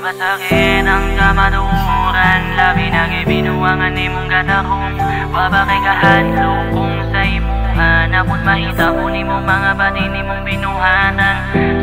ba sakit ang kamaduran, labi na gibinuangan ni mong gatarong. Waba kay kahadlo kung sa imuhan, napon mahita mo ni mong mga bati ni mong binuhatan.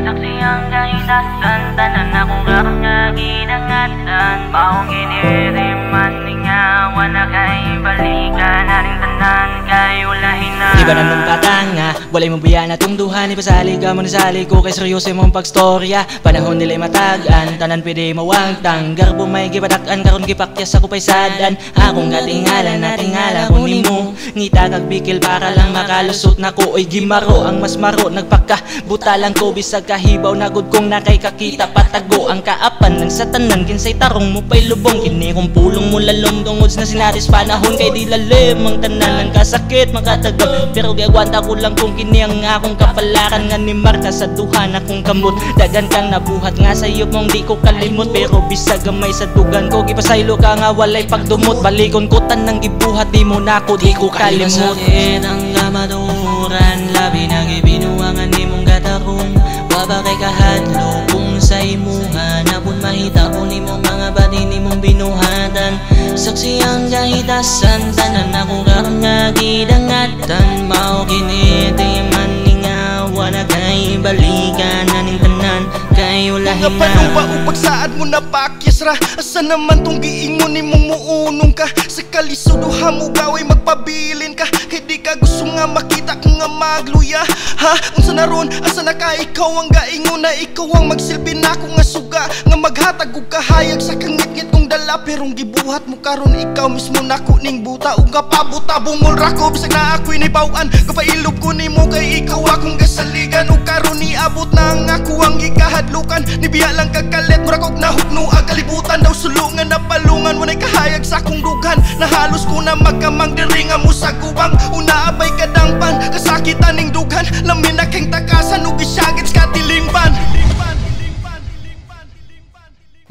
Saksi ang kahitasan, tanan akong karang nga ginangatan. Maong giniriman ni nga, wala kay balikan aning tanan, kay ulahin na. Iba na nung katanga, walay mong buya na tungduhan. Ipasali ka mo nasali ko kay seryoso mong pagstorya. Panahon nila'y matagan, tanan pwede mawagtang. Garbo may gipadak-an, karon gipakyas ako paysadan. Akong katingalan na tingala ko ni mo. Ngita kag bikil para lang makalusot na ko. Oy gimaro ang mas maro, nagpaka buta lang ko. Bisag kahibaw na gud kong nakay kakita patago. Ang kaapan ng satanan, kinsay tarong mo pa'y lubong. Kini kong pulong mo lalong dungods na sinaris panahon. Kay di lalim ang tanan ng kasakit makatagap. Pero gagwanta ko lang kung kini ang akong kapalaran. Nga ni Marta sa duhan akong kamot. Dagan kang nabuhat nga sa'yo mong di ko kalimot. Pero bisag gamay sa dugan ko, gipasaylo ka nga walay pagdumot. Balikon ko tanang gibuhat, di mo na ako di ko kalimot. Sakit ang kamaduran, labi na gibinuangan ni mong gatarong. Waba kay kahadlo kung sa imuhan, napon mahita ko ni mong mga bati ni mong binuhatan. Saksi ang kahitasan, tanan akong karang nga gidangatan. Mao kiniti man ni nga, wala kay balikan aning tanan, kay ulahin na. Nga panong ba upagsaad mo na pakyas ra? Asa naman tong giingon ni mong muunong ka? Sa kalisuduhan mo gaway magpabilin ka. Hindi ka gusto nga makita ko nga magluya. Ha? Unsa na ron? Asa na ka? Ikaw ang gaingon na ikaw ang magsilbi na ako nga suga. Nga maghatag og kahayag sa kangit-ngit kong dala. Perong gibuhat mo karon ikaw mismo nako ning buta. Ug nga pabuta bungol ra ko bisag na ako'y nibawan. Kapailob ko nimo kay ikaw akong gasaligan. Ug karon niabot na ang ako ang gikahadlukan. Nibiya lang kagkalit mura kog nahugno ang kalibutan. Daw sulungan na palungan mo na'y kahayag sa akong dugan. Nahalos ko na magkamang diri nga mo sa gubang. Una abay kadangpan, kasakitan ning dughan. Lamin na keng takasan ug isyagit sa katilingban.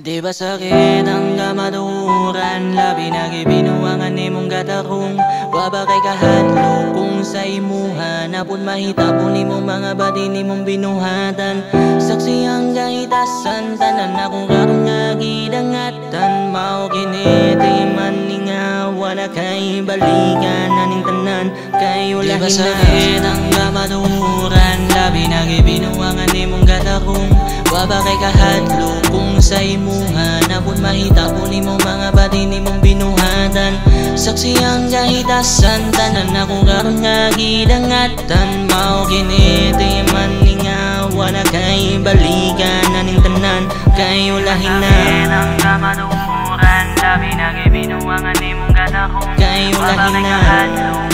Di ba sakit ang kamaduran, labi na gibinuangan ni mong gatarong. Waba kay kahadlo kung sa imuhan, napon mahita po ni mong mga bati ni mong binuhatan. Saksi ang kahitasan, tanan akong karong nga gidangatan. Mao kiniti man ni nga, wala kay balikan aning tanan, kay ulahin na. Di ba sakit ang kamaduran, labi na gibinuangan ni mong gatarong. Waba kay kahadlo kung sa imuhan, napon mahita po ni mong mga bati ni mong binuhatan. Saksi ang kahitasan, tanan akong karong nga gidangatan. Mao kiniti man ni nga, wala kay balikan aning tanan, kay ulahin na. Ang kamaduran, labi na gibinuangan ni mong gatarong. Kay ulahin na.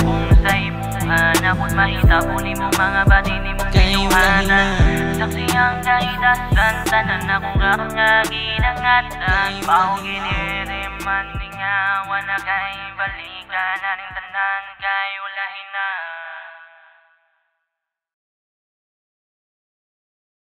Kung sa imuhan, napon mahita po ni mong mga bati ni mong binuhatan. Saksi ang kahitasan, tanan akong karong nga ginangatan. Mao giniriman ni nga, wala kay balikan aning tanan, kay ulahin na.